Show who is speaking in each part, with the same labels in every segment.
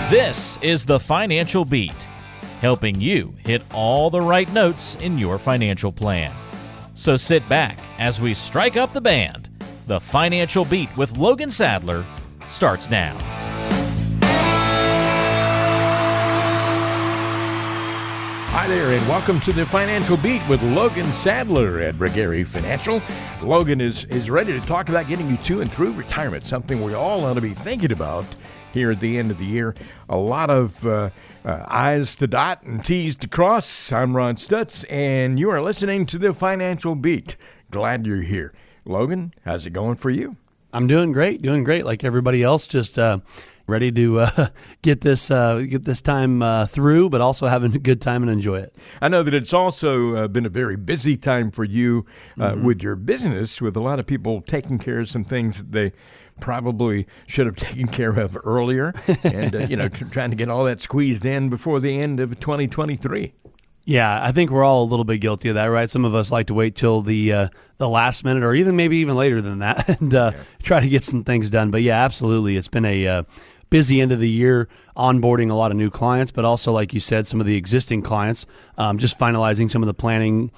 Speaker 1: This is the Financial Beat, helping you hit all the right notes in your financial plan. So sit back as we strike up the band. The Financial Beat with Logan Sadler starts now.
Speaker 2: Hi there, and welcome to the Financial Beat with Logan Sadler at Regari Financial. Logan is ready to talk about getting you to and through retirement, something we all ought to be thinking about here at the end of the year. A lot of I's to dot and T's to cross. I'm Ron Stutz, and you are listening to the Financial Beat. Glad you're here. Logan, how's it going for you?
Speaker 3: I'm doing great, like everybody else, just ready to get this time through, but also having a good time and enjoy it.
Speaker 2: I know that it's also been a very busy time for you with your business, with a lot of people taking care of some things that they probably should have taken care of earlier, and trying to get all that squeezed in before the end of 2023.
Speaker 3: Yeah, I think we're all a little bit guilty of that, right? Some of us like to wait till the last minute, or maybe even later than that, and try to get some things done. But yeah, absolutely, it's been a busy end of the year, onboarding a lot of new clients, but also, like you said, some of the existing clients, just finalizing some of the planning,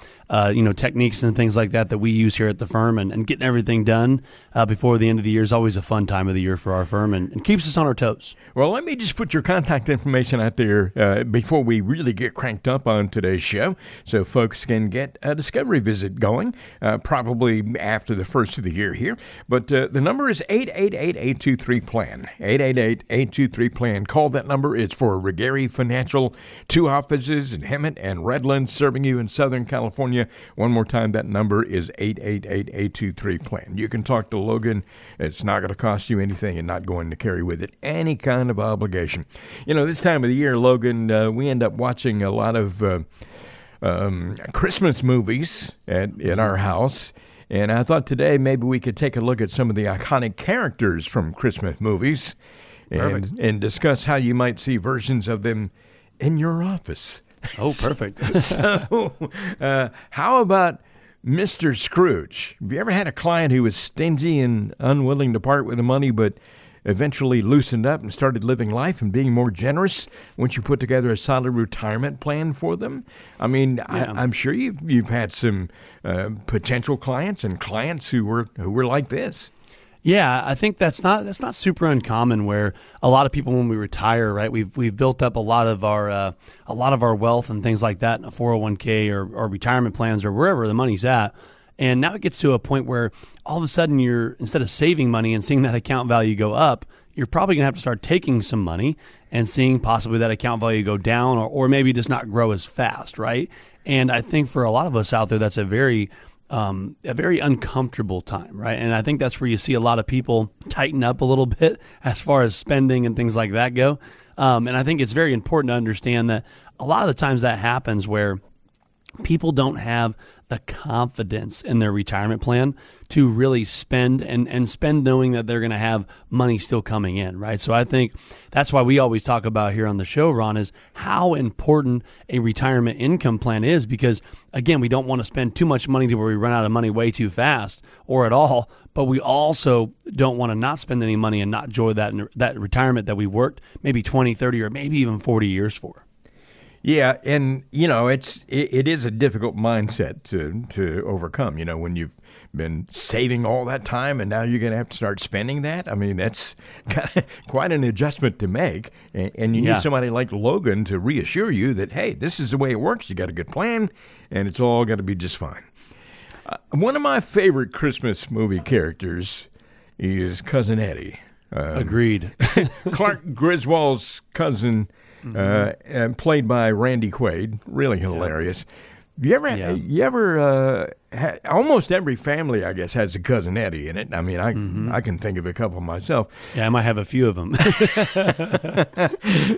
Speaker 3: techniques and things like that we use here at the firm, and getting everything done before the end of the year is always a fun time of the year for our firm, and keeps us on our toes.
Speaker 2: Well, let me just put your contact information out there before we really get cranked up on today's show, so folks can get a discovery visit going, probably after the first of the year here. But the number is 888-823-PLAN, 888-823-PLAN. Call that number. It's for Regari Financial, 2 offices in Hemet and Redlands, serving you in Southern California. One more time, that number is 888-823-PLAN. You can talk to Logan. It's not going to cost you anything and not going to carry with it any kind of obligation. This time of the year, Logan, we end up watching a lot of Christmas movies in our house. And I thought today maybe we could take a look at some of the iconic characters from Christmas movies and discuss how you might see versions of them in your office.
Speaker 3: Oh, perfect.
Speaker 2: So how about Mr. Scrooge? Have you ever had a client who was stingy and unwilling to part with the money, but eventually loosened up and started living life and being more generous once you put together a solid retirement plan for them? I mean, yeah. I'm sure you've had some potential clients and clients who were like this.
Speaker 3: Yeah, I think that's not super uncommon, where a lot of people, when we retire, right, we've built up a lot of our wealth and things like that in a 401k or retirement plans or wherever the money's at. And now it gets to a point where all of a sudden instead of saving money and seeing that account value go up, you're probably going to have to start taking some money and seeing possibly that account value go down, or maybe just not grow as fast, right? And I think for a lot of us out there, that's a very uncomfortable time, right? And I think that's where you see a lot of people tighten up a little bit as far as spending and things like that go. And I think it's very important to understand that a lot of the times that happens where people don't have the confidence in their retirement plan to really spend and spend knowing that they're going to have money still coming in, right? So I think that's why we always talk about here on the show, Ron, is how important a retirement income plan is, because, again, we don't want to spend too much money to where we run out of money way too fast or at all, but we also don't want to not spend any money and not enjoy that retirement that we worked maybe 20, 30, or maybe even 40 years for.
Speaker 2: Yeah, and it is a difficult mindset to overcome. When you've been saving all that time and now you're going to have to start spending that. I mean, that's quite an adjustment to make. And you need somebody like Logan to reassure you that, hey, this is the way it works. You got a good plan, and it's all going to be just fine. One of my favorite Christmas movie characters is Cousin Eddie.
Speaker 3: Agreed.
Speaker 2: Clark Griswold's cousin. And played by Randy Quaid, really hilarious. You ever almost every family, I guess, has a Cousin Eddie in it. I mean, I can think of a couple myself.
Speaker 3: Yeah, I might have a few of them.
Speaker 2: Do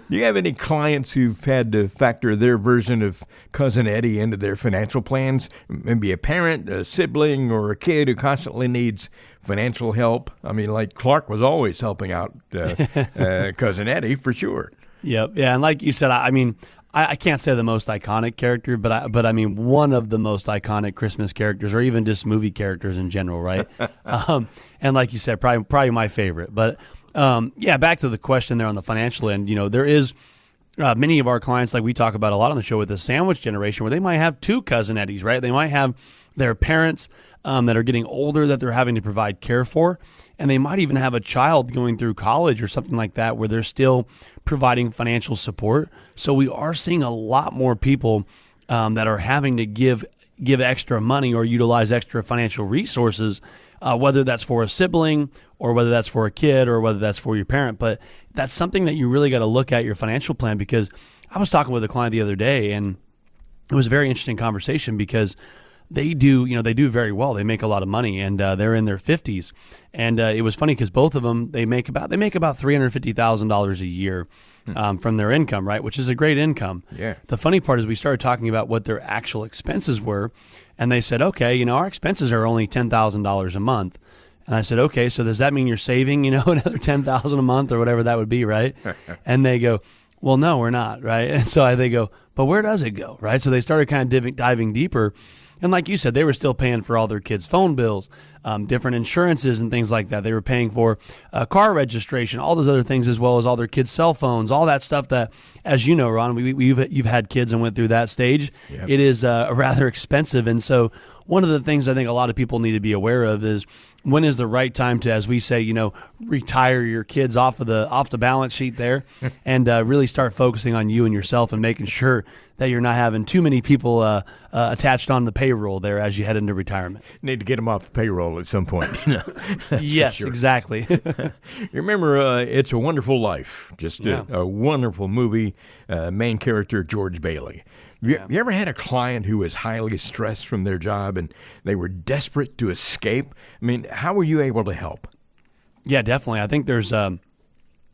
Speaker 2: you have any clients who've had to factor their version of Cousin Eddie into their financial plans? Maybe a parent, a sibling, or a kid who constantly needs financial help? I mean, like Clark was always helping out Cousin Eddie, for sure.
Speaker 3: Yep. Yeah. And like you said, I mean, I can't say the most iconic character, but I mean, one of the most iconic Christmas characters, or even just movie characters in general, right? And like you said, probably my favorite. But Yeah, back to the question there on the financial end. There is many of our clients, like we talk about a lot on the show, with the sandwich generation, where they might have two cousin Eddies, right? They might have their parents that are getting older that they're having to provide care for, and they might even have a child going through college or something like that where they're still providing financial support. So we are seeing a lot more people that are having to give extra money or utilize extra financial resources, whether that's for a sibling or whether that's for a kid or whether that's for your parent. But that's something that you really got to look at your financial plan, because I was talking with a client the other day, and it was a very interesting conversation because they do very well. They make a lot of money, and they're in their 50s. And it was funny because both of them, they make about $350,000 a year from their income, right? Which is a great income.
Speaker 2: Yeah.
Speaker 3: The funny part is we started talking about what their actual expenses were, and they said, okay, our expenses are only $10,000 a month. And I said, okay, so does that mean you're saving, another $10,000 a month or whatever that would be, right? And they go, well, no, we're not, right? And so they go, but where does it go, right? So they started kind of diving deeper. And like you said, they were still paying for all their kids' phone bills, different insurances and things like that. They were paying for car registration, all those other things, as well as all their kids' cell phones, all that stuff that, as you know, Ron, you've had kids and went through that stage. Yep. It is rather expensive. And so one of the things I think a lot of people need to be aware of is when is the right time to, as we say, retire your kids off the balance sheet there and really start focusing on you and yourself and making sure that you're not having too many people attached on the payroll there as you head into retirement.
Speaker 2: Need to get them off the payroll at some point.
Speaker 3: Yes, sure. Exactly.
Speaker 2: You remember It's a Wonderful Life, just a wonderful movie, main character George Bailey. You ever had a client who was highly stressed from their job and they were desperate to escape? I mean, how were you able to help? Yeah,
Speaker 3: definitely. I think there's,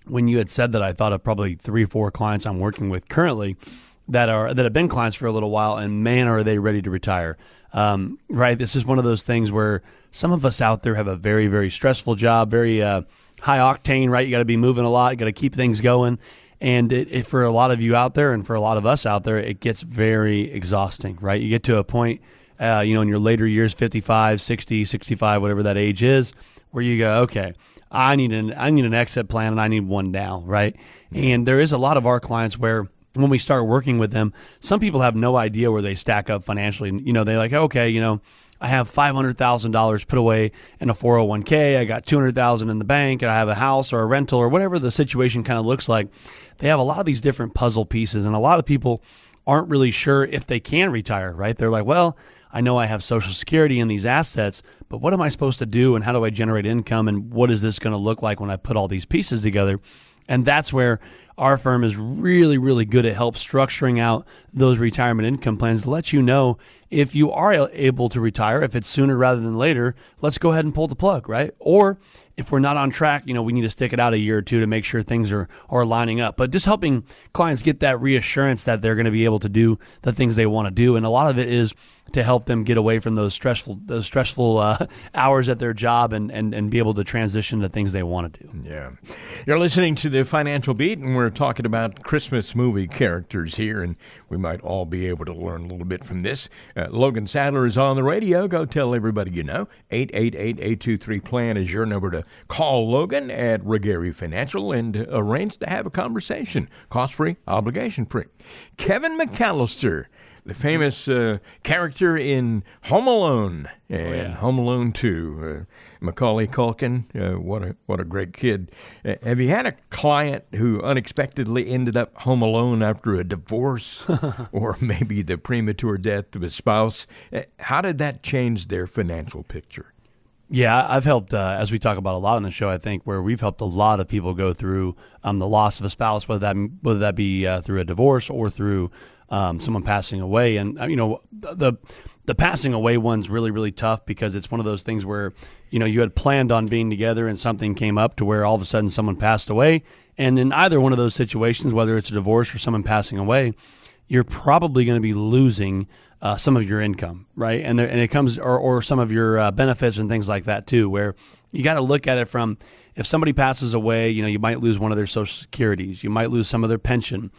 Speaker 3: when you had said that, I thought of probably 3 or 4 clients I'm working with currently that have been clients for a little while, and man, are they ready to retire. Right? This is one of those things where some of us out there have a very, very stressful job, very high octane, right? You got to be moving a lot. You got to keep things going. And it for a lot of you out there and for a lot of us out there, it gets very exhausting, right? You get to a point, in your later years, 55, 60, 65, whatever that age is, where you go, okay, I need an exit plan and I need one now, right? And there is a lot of our clients where when we start working with them, some people have no idea where they stack up financially. They're like, okay, I have $500,000 put away in a 401k. I got $200,000 in the bank, and I have a house or a rental or whatever the situation kind of looks like. They have a lot of these different puzzle pieces, and a lot of people aren't really sure if they can retire, right? They're like, well, I know I have Social Security and these assets, but what am I supposed to do, and how do I generate income, and what is this going to look like when I put all these pieces together? And that's where our firm is really, really good at help structuring out those retirement income plans to let you know if you are able to retire, if it's sooner rather than later, let's go ahead and pull the plug, right? Or if we're not on track, we need to stick it out a year or two to make sure things are lining up. But just helping clients get that reassurance that they're going to be able to do the things they want to do. And a lot of it is to help them get away from those stressful hours at their job and be able to transition to things they want to do.
Speaker 2: Yeah. You're listening to the Financial Beat, and we're talking about Christmas movie characters here, and we might all be able to learn a little bit from this. Logan Sadler is on the radio. Go tell everybody you know. 888-823-PLAN is your number to call Logan at Regary Financial and arrange to have a conversation. Cost-free, obligation-free. Kevin McAllister, the famous character in Home Alone and Home Alone 2. Macaulay Culkin, what a great kid. Have you had a client who unexpectedly ended up home alone after a divorce or maybe the premature death of a spouse? How did that change their financial picture?
Speaker 3: Yeah, I've helped, as we talk about a lot on the show, I think, where we've helped a lot of people go through the loss of a spouse, whether that be through a divorce or through someone passing away. And, the passing away one's really, really tough because it's one of those things where, you had planned on being together and something came up to where all of a sudden someone passed away. And in either one of those situations, whether it's a divorce or someone passing away, you're probably going to be losing some of your income, right? And it comes, or some of your benefits and things like that too, where you got to look at it from, if somebody passes away, you might lose one of their Social Securities, you might lose some of their pension,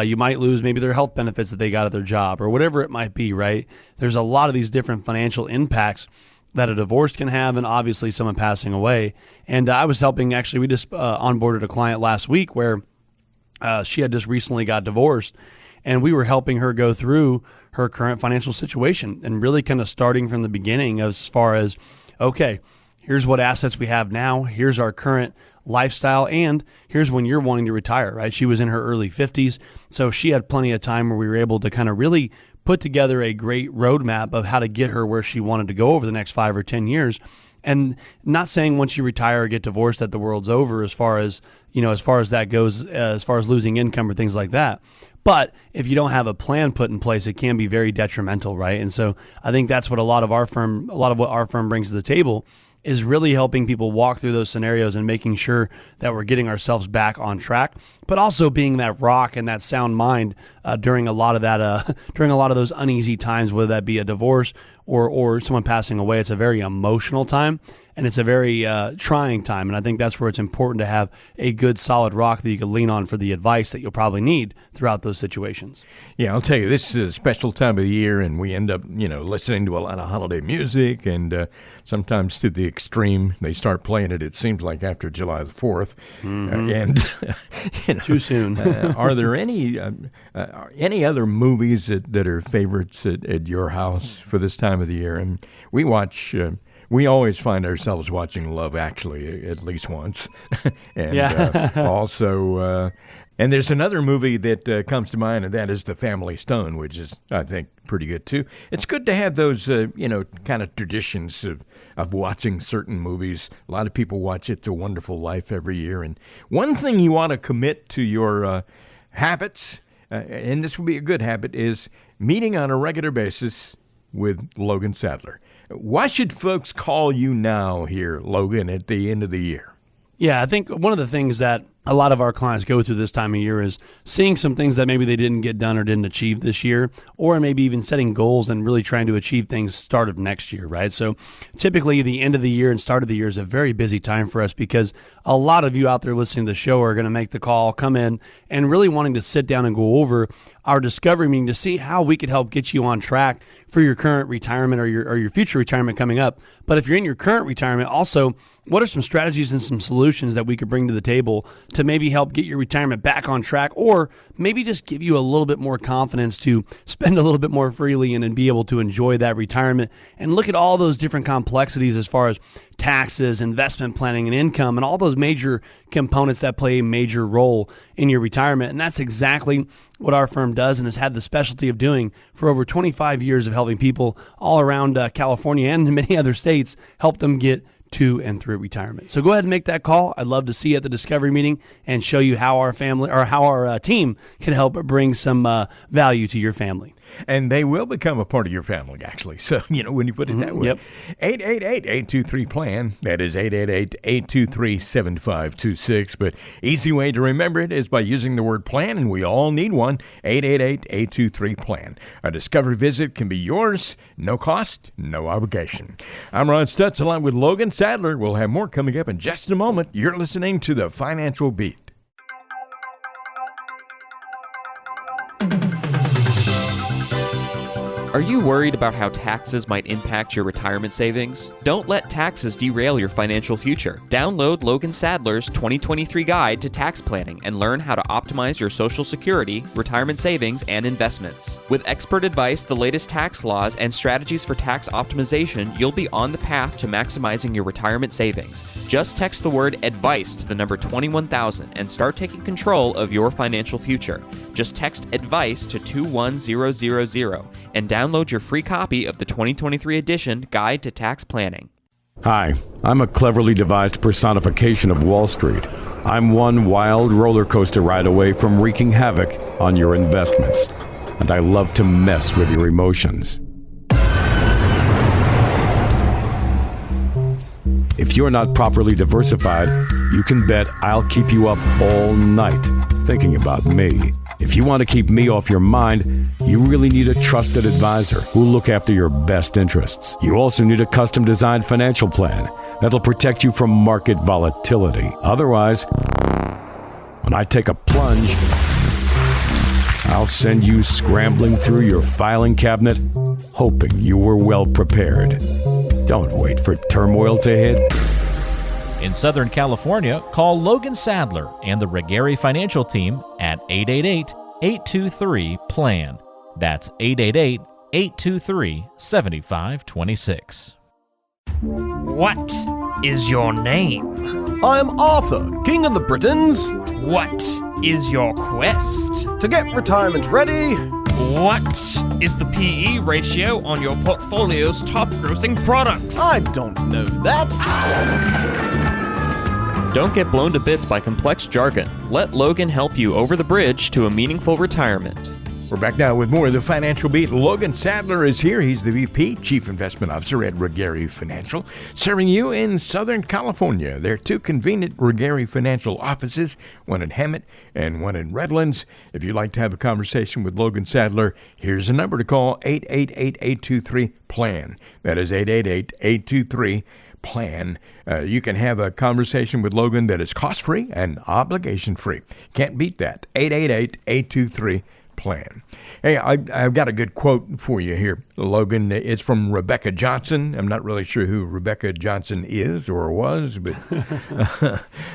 Speaker 3: you might lose maybe their health benefits that they got at their job or whatever it might be, right? There's a lot of these different financial impacts that a divorce can have, and obviously someone passing away. And I was helping, actually, we just onboarded a client last week where she had just recently got divorced, and we were helping her go through her current financial situation and really kind of starting from the beginning as far as, okay, here's what assets we have now, here's our current lifestyle, and here's when you're wanting to retire, right? She was in her early 50s, so she had plenty of time where we were able to kind of really put together a great roadmap of how to get her where she wanted to go over the next 5 or 10 years. And not saying once you retire or get divorced that the world's over as far as that goes, as far as losing income or things like that. But if you don't have a plan put in place, it can be very detrimental, right? And so I think that's what a lot of what our firm brings to the table is really helping people walk through those scenarios and making sure that we're getting ourselves back on track, but also being that rock and that sound mind during a lot of those uneasy times, whether that be a divorce or someone passing away. It's a very emotional time, and it's a very trying time. And I think that's where it's important to have a good solid rock that you can lean on for the advice that you'll probably need throughout those situations.
Speaker 2: Yeah, I'll tell you, this is a special time of the year, and we end up, listening to a lot of holiday music, and sometimes to the extreme, they start playing it, it seems like, after July the 4th. And
Speaker 3: too soon.
Speaker 2: Are there any other movies that are favorites at your house for this time of the year? And we watch... we always find ourselves watching Love Actually at least once. And also, and there's another movie that comes to mind, and that is The Family Stone, which is, I think, pretty good too. It's good to have those, kind of traditions of watching certain movies. A lot of people watch It's a Wonderful Life every year. And one thing you want to commit to your habits, and this will be a good habit, is meeting on a regular basis with Logan Sadler. Why should folks call you now here, Logan, at the end of the year?
Speaker 3: Yeah, I think one of the things that a lot of our clients go through this time of year is seeing some things that maybe they didn't get done or didn't achieve this year, or maybe even setting goals and really trying to achieve things start of next year, right? So typically the end of the year and start of the year is a very busy time for us because a lot of you out there listening to the show are going to make the call, come in, and really wanting to sit down and go over our discovery meeting to see how we could help get you on track for your current retirement or your future retirement coming up. But if you're in your current retirement, also, what are some strategies and some solutions that we could bring to the table to maybe help get your retirement back on track, or maybe just give you a little bit more confidence to spend a little bit more freely and be able to enjoy that retirement and look at all those different complexities as far as taxes, investment planning, and income, and all those major components that play a major role in your retirement. And that's exactly what our firm does and has had the specialty of doing for over 25 years of helping people all around California and many other states, help them get to and through retirement. So go ahead and make that call. I'd love to see you at the discovery meeting and show you how our family or how our team can help bring some value to your family.
Speaker 2: And they will become a part of your family, actually. So, when you put it that way.
Speaker 3: Yep.
Speaker 2: 888-823-PLAN. That is 888-823-7526. But easy way to remember it is by using the word plan, and we all need one. 888-823-PLAN. A discovery visit can be yours. No cost, no obligation. I'm Ron Stutz along with Logan Sadler. We'll have more coming up in just a moment. You're listening to The Financial Beat.
Speaker 4: Are you worried about how taxes might impact your retirement savings? Don't let taxes derail your financial future. Download Logan Sadler's 2023 Guide to Tax Planning and learn how to optimize your Social Security, retirement savings, and investments. With expert advice, the latest tax laws, and strategies for tax optimization, you'll be on the path to maximizing your retirement savings. Just text the word ADVICE to the number 21000 and start taking control of your financial future. Just text ADVICE to 21000 and download your free copy of the 2023 edition Guide to Tax Planning.
Speaker 5: Hi, I'm a cleverly devised personification of Wall Street. I'm one wild roller coaster ride away from wreaking havoc on your investments, and I love to mess with your emotions. If you're not properly diversified, you can bet I'll keep you up all night thinking about me. If you want to keep me off your mind, you really need a trusted advisor who'll look after your best interests. You also need a custom-designed financial plan that'll protect you from market volatility. Otherwise, when I take a plunge, I'll send you scrambling through your filing cabinet, hoping you were well prepared. Don't wait for turmoil to hit.
Speaker 1: In Southern California, call Logan Sadler and the Regari Financial Team at 888-823-PLAN. That's 888-823-7526.
Speaker 6: What is your name?
Speaker 7: I'm Arthur, King of the Britons.
Speaker 6: What is your quest?
Speaker 7: To get retirement ready.
Speaker 6: What is the PE ratio on your portfolio's top grossing products?
Speaker 7: I don't know that.
Speaker 4: Don't get blown to bits by complex jargon. Let Logan help you over the bridge to a meaningful retirement.
Speaker 2: We're back now with more of the Financial Beat. Logan Sadler is here. He's the VP, Chief Investment Officer at Regari Financial, serving you in Southern California. There are two convenient Regari Financial offices, one in Hemet and one in Redlands. If you'd like to have a conversation with Logan Sadler, here's a number to call, 888-823-PLAN. That is 888-823-PLAN. You can have a conversation with Logan that is cost-free and obligation-free. Can't beat that. 888-823-PLAN. Hey, I've got a good quote for you here, Logan. It's from Rebecca Johnson. I'm not really sure who Rebecca Johnson is or was, but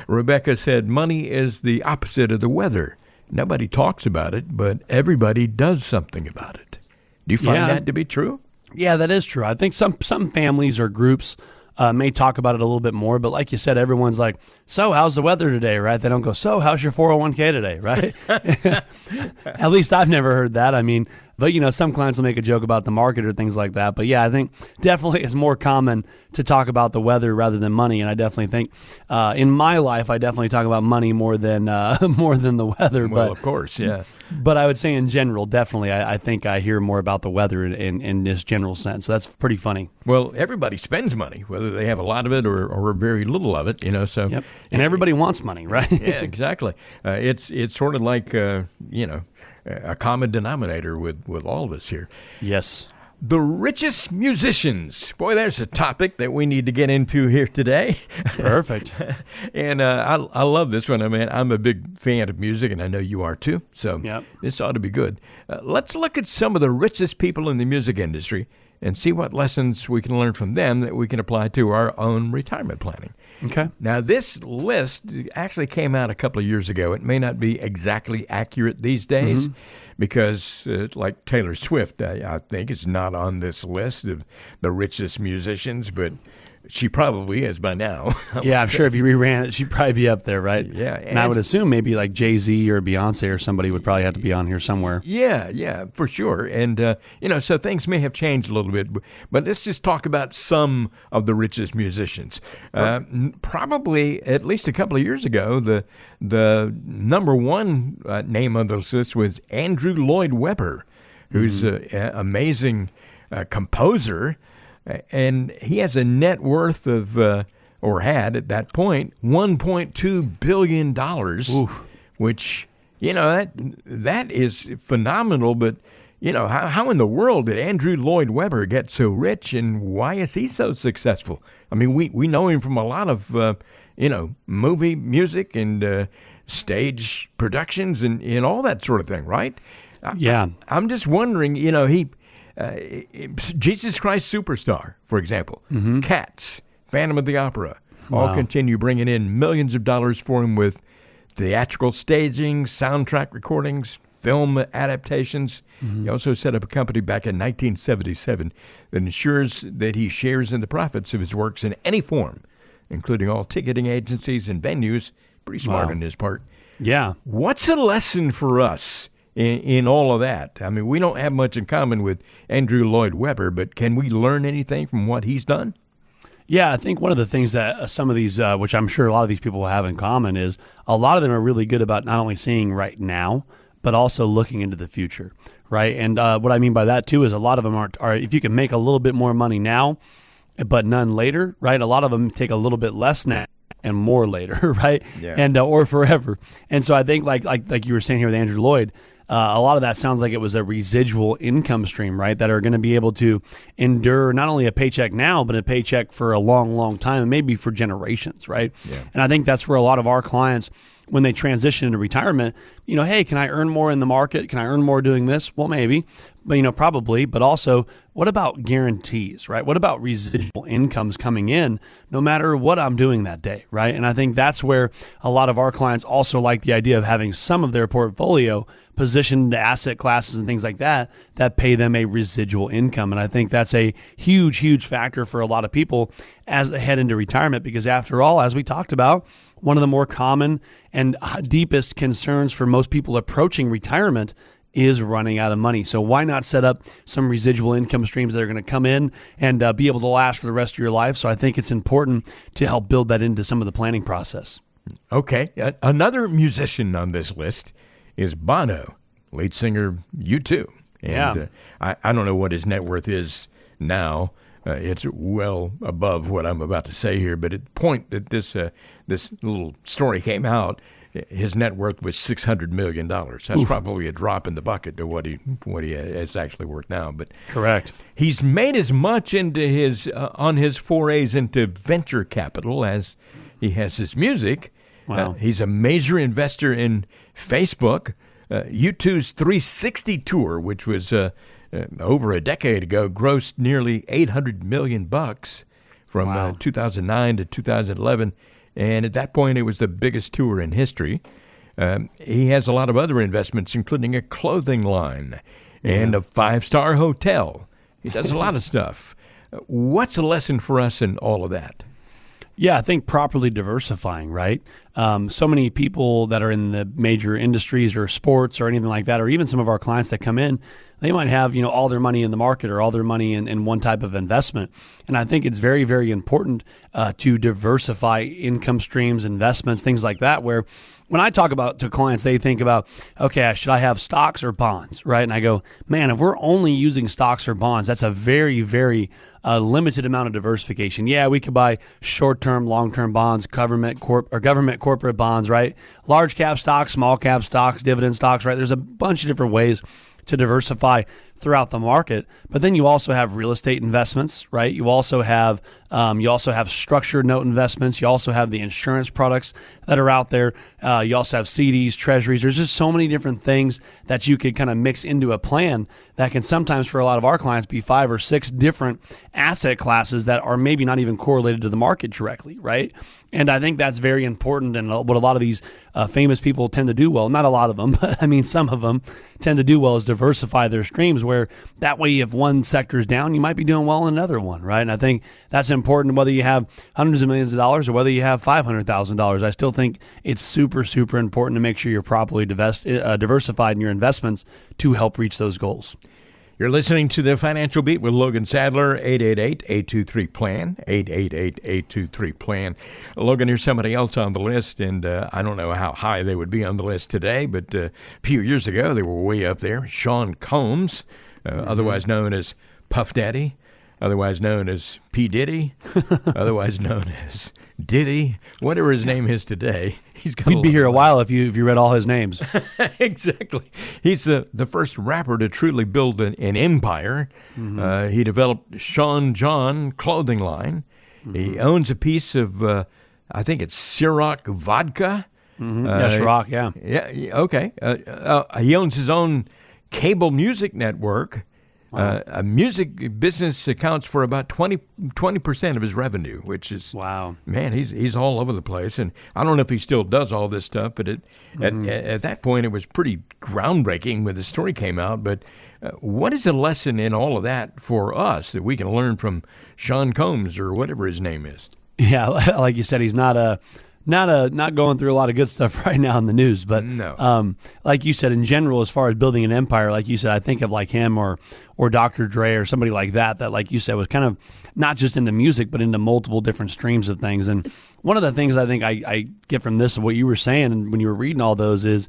Speaker 2: Rebecca said, money is the opposite of the weather. Nobody talks about it, but everybody does something about it. Do you find that to be true?
Speaker 3: Yeah, that is true. I think some families or groups may talk about it a little bit more, but like you said, everyone's like, so how's the weather today, right? They don't go, so how's your 401k today, right? At least I've never heard that. I mean, but some clients will make a joke about the market or things like that. But yeah, I think definitely it's more common to talk about the weather rather than money. And I definitely think in my life, I definitely talk about money more than the weather.
Speaker 2: Well, of course, yeah.
Speaker 3: But I would say in general, definitely, I think I hear more about the weather in this general sense. So that's pretty funny.
Speaker 2: Well, everybody spends money, whether they have a lot of it or very little of it, so.
Speaker 3: Yep. And everybody wants money, right?
Speaker 2: Yeah, exactly. It's sort of like, a common denominator with all of us here.
Speaker 3: Yes.
Speaker 2: The richest musicians. Boy, there's a topic that we need to get into here today.
Speaker 3: Perfect.
Speaker 2: And I love this one. I mean, I'm a big fan of music, and I know you are too. So This ought to be good. Let's look at some of the richest people in the music industry and see what lessons we can learn from them that we can apply to our own retirement planning.
Speaker 3: Okay.
Speaker 2: Now, this list actually came out a couple of years ago. It may not be exactly accurate these days because, like Taylor Swift, I think is not on this list of the richest musicians, but she probably is by now.
Speaker 3: Yeah, I'm sure if you reran it, she'd probably be up there, right?
Speaker 2: Yeah.
Speaker 3: And I would assume maybe like Jay-Z or Beyonce or somebody would probably have to be on here somewhere.
Speaker 2: Yeah, for sure. And, so things may have changed a little bit. But let's just talk about some of the richest musicians. Probably at least a couple of years ago, the number one name on this list was Andrew Lloyd Webber, who's an amazing composer. And he has a net worth of, or had at that point, $1.2 billion, which, that is phenomenal. But, how in the world did Andrew Lloyd Webber get so rich, and why is he so successful? I mean, we know him from a lot of, movie music and stage productions and all that sort of thing, right?
Speaker 3: Yeah.
Speaker 2: I'm just wondering, Jesus Christ Superstar, for example, Cats, Phantom of the Opera, all continue bringing in millions of dollars for him with theatrical staging, soundtrack recordings, film adaptations. He also set up a company back in 1977 that ensures that he shares in the profits of his works in any form, including all ticketing agencies and venues. Pretty smart on his part.
Speaker 3: Yeah.
Speaker 2: What's a lesson for us in all of that? I mean, we don't have much in common with Andrew Lloyd Webber, but can we learn anything from what he's done?
Speaker 3: Yeah, I think one of the things that some of these, which I'm sure a lot of these people will have in common, is a lot of them are really good about not only seeing right now, but also looking into the future, right? And what I mean by that, too, is a lot of them are if you can make a little bit more money now, but none later, right? A lot of them take a little bit less now and more later, right?
Speaker 2: Yeah.
Speaker 3: And or forever. And so I think like you were saying here with Andrew Lloyd, a lot of that sounds like it was a residual income stream, right? That are going to be able to endure not only a paycheck now, but a paycheck for a long, long time, and maybe for generations, right?
Speaker 2: Yeah.
Speaker 3: And I think that's where a lot of our clients when they transition into retirement, hey, can I earn more in the market? Can I earn more doing this? Well, maybe, but probably. But also, what about guarantees, right? What about residual incomes coming in no matter what I'm doing that day, right? And I think that's where a lot of our clients also like the idea of having some of their portfolio positioned to asset classes and things like that pay them a residual income. And I think that's a huge, huge factor for a lot of people as they head into retirement, because after all, as we talked about, one of the more common and deepest concerns for most people approaching retirement is running out of money. So why not set up some residual income streams that are going to come in and be able to last for the rest of your life? So I think it's important to help build that into some of the planning process.
Speaker 2: Okay. Another musician on this list is Bono, lead singer U2. And I don't know what his net worth is now. It's well above what I'm about to say here, but at the point that this little story came out, his net worth was $600 million. That's probably a drop in the bucket to what he is actually worth now. But
Speaker 3: correct.
Speaker 2: He's made as much into his on his forays into venture capital as he has his music.
Speaker 3: Wow.
Speaker 2: He's a major investor in Facebook. U2's 360 tour, which was over a decade ago, grossed nearly $800 million from 2009 to 2011. And at that point, it was the biggest tour in history. He has a lot of other investments, including a clothing line and a 5-star hotel. He does a lot of stuff. What's a lesson for us in all of that?
Speaker 3: Yeah, I think properly diversifying, right? So many people that are in the major industries or sports or anything like that, or even some of our clients that come in, they might have, all their money in the market or all their money in one type of investment. And I think it's very, very important to diversify income streams, investments, things like that, where when I talk about to clients, they think about, okay, should I have stocks or bonds, right? And I go, man, if we're only using stocks or bonds, that's a very, very limited amount of diversification. Yeah, we could buy short-term, long-term bonds, government corporate bonds, right? Large cap stocks, small cap stocks, dividend stocks, right? There's a bunch of different ways to diversify throughout the market. But then you also have real estate investments, right? You also have structured note investments. You also have the insurance products that are out there. You also have CDs, treasuries. There's just so many different things that you could kind of mix into a plan that can sometimes, for a lot of our clients, be 5 or 6 different asset classes that are maybe not even correlated to the market directly, right? And I think that's very important, and what a lot of these famous people tend to do well, not a lot of them, but I mean some of them tend to do well, is diversify their streams, where that way if one sector is down, you might be doing well in another one, right? And I think that's important whether you have hundreds of millions of dollars or whether you have $500,000. I still think it's super, super important to make sure you're properly diversified in your investments to help reach those goals.
Speaker 2: You're listening to The Financial Beat with Logan Sadler, 888-823-PLAN, 888-823-PLAN. Logan, here's somebody else on the list, and I don't know how high they would be on the list today, but a few years ago they were way up there. Sean Combs, otherwise known as Puff Daddy, otherwise known as P. Diddy, otherwise known as Diddy, whatever his name is today.
Speaker 3: We'd be here a while if you read all his names.
Speaker 2: Exactly. He's the first rapper to truly build an empire. He developed Sean John clothing line. He owns a piece of, I think it's Ciroc vodka.
Speaker 3: Ciroc, yeah.
Speaker 2: Yeah, okay. He owns his own cable music network. A music business accounts for about 20% of his revenue, which is, man, he's all over the place. And I don't know if he still does all this stuff, but at that point it was pretty groundbreaking when the story came out. But what is a lesson in all of that for us that we can learn from Sean Combs or whatever his name is?
Speaker 3: Yeah, like you said, he's not going through a lot of good stuff right now in the news, but
Speaker 2: no.
Speaker 3: Like you said, in general, as far as building an empire, like you said, I think of like him or Dr. Dre or somebody like that, like you said, was kind of not just into music, but into multiple different streams of things. And one of the things I think I get from this, what you were saying and when you were reading all those, is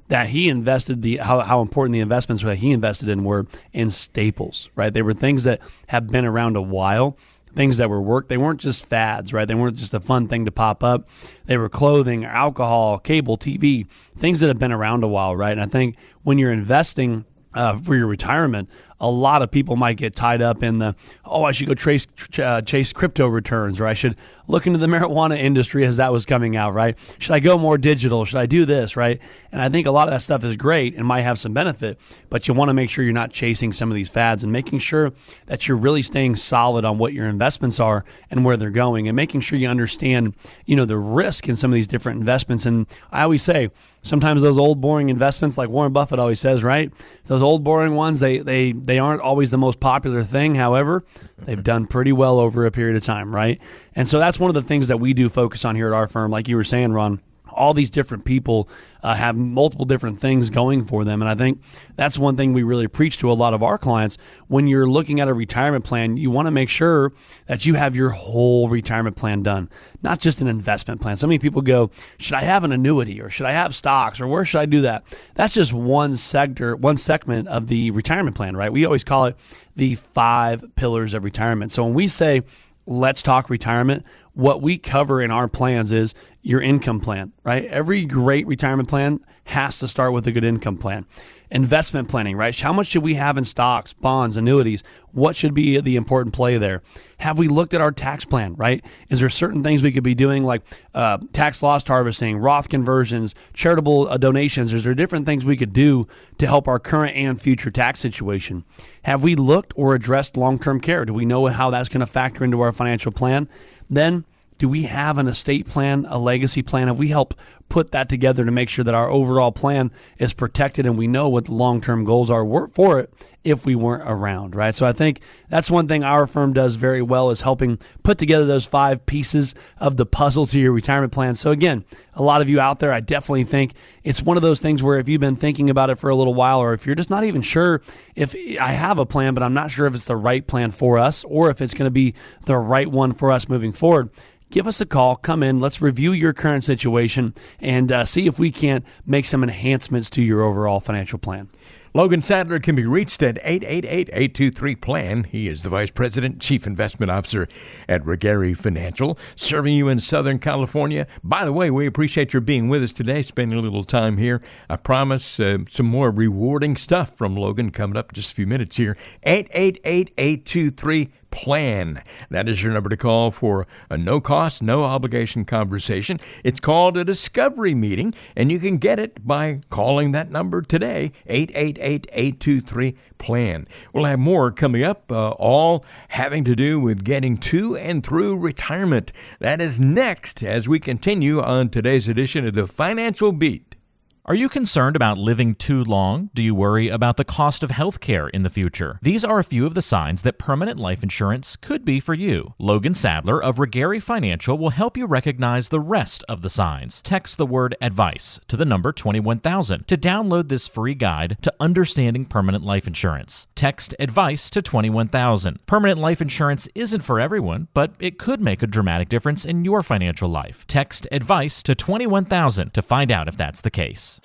Speaker 3: that he invested how important the investments that he invested in were in staples, right? They were things that have been around a while. Things that were they weren't just fads, right? They weren't just a fun thing to pop up. They were clothing, alcohol, cable, TV, things that have been around a while, right? And I think when you're investing for your retirement, a lot of people might get tied up in I should go chase crypto returns, or I should look into the marijuana industry as that was coming out, right? Should I go more digital? Should I do this, right? And I think a lot of that stuff is great and might have some benefit, but you want to make sure you're not chasing some of these fads and making sure that you're really staying solid on what your investments are and where they're going, and making sure you understand, the risk in some of these different investments. And I always say, sometimes those old boring investments, like Warren Buffett always says, right? Those old boring ones, they aren't always the most popular thing. However, they've done pretty well over a period of time, right? And so that's one of the things that we do focus on here at our firm. Like you were saying, Ron, all these different people have multiple different things going for them. And I think that's one thing we really preach to a lot of our clients. When you're looking at a retirement plan, you want to make sure that you have your whole retirement plan done, not just an investment plan. So many people go, should I have an annuity, or should I have stocks, or where should I do that? That's just one segment of the retirement plan, right? We always call it the 5 pillars of retirement. So when we say, let's talk retirement, what we cover in our plans is your income plan, right? Every great retirement plan has to start with a good income plan. Investment planning, right? How much should we have in stocks, bonds, annuities? What should be the important play there? Have we looked at our tax plan, right? Is there certain things we could be doing, like tax loss harvesting, Roth conversions, charitable donations? Is there different things we could do to help our current and future tax situation? Have we looked or addressed long-term care? Do we know how that's going to factor into our financial plan? Then, do we have an estate plan, a legacy plan? Have we helped put that together to make sure that our overall plan is protected and we know what the long-term goals are for it if we weren't around, right? So I think that's one thing our firm does very well, is helping put together those 5 pieces of the puzzle to your retirement plan. So again, a lot of you out there, I definitely think it's one of those things where if you've been thinking about it for a little while, or if you're just not even sure if I have a plan, but I'm not sure if it's the right plan for us or if it's going to be the right one for us moving forward, give us a call, come in, let's review your current situation and see if we can't make some enhancements to your overall financial plan.
Speaker 2: Logan Sadler can be reached at 888-823-PLAN. He is the Vice President, Chief Investment Officer at Regari Financial, serving you in Southern California. By the way, we appreciate your being with us today, spending a little time here. I promise some more rewarding stuff from Logan coming up in just a few minutes here. 888-823-PLAN. That is your number to call for a no-cost, no-obligation conversation. It's called a discovery meeting, and you can get it by calling that number today, 888-823-PLAN. We'll have more coming up, all having to do with getting to and through retirement. That is next as we continue on today's edition of the Financial Beat.
Speaker 1: Are you concerned about living too long? Do you worry about the cost of health care in the future? These are a few of the signs that permanent life insurance could be for you. Logan Sadler of Regari Financial will help you recognize the rest of the signs. Text the word advice to the number 21000 to download this free guide to understanding permanent life insurance. Text advice to 21000. Permanent life insurance isn't for everyone, but it could make a dramatic difference in your financial life. Text advice to 21000 to find out if that's the case.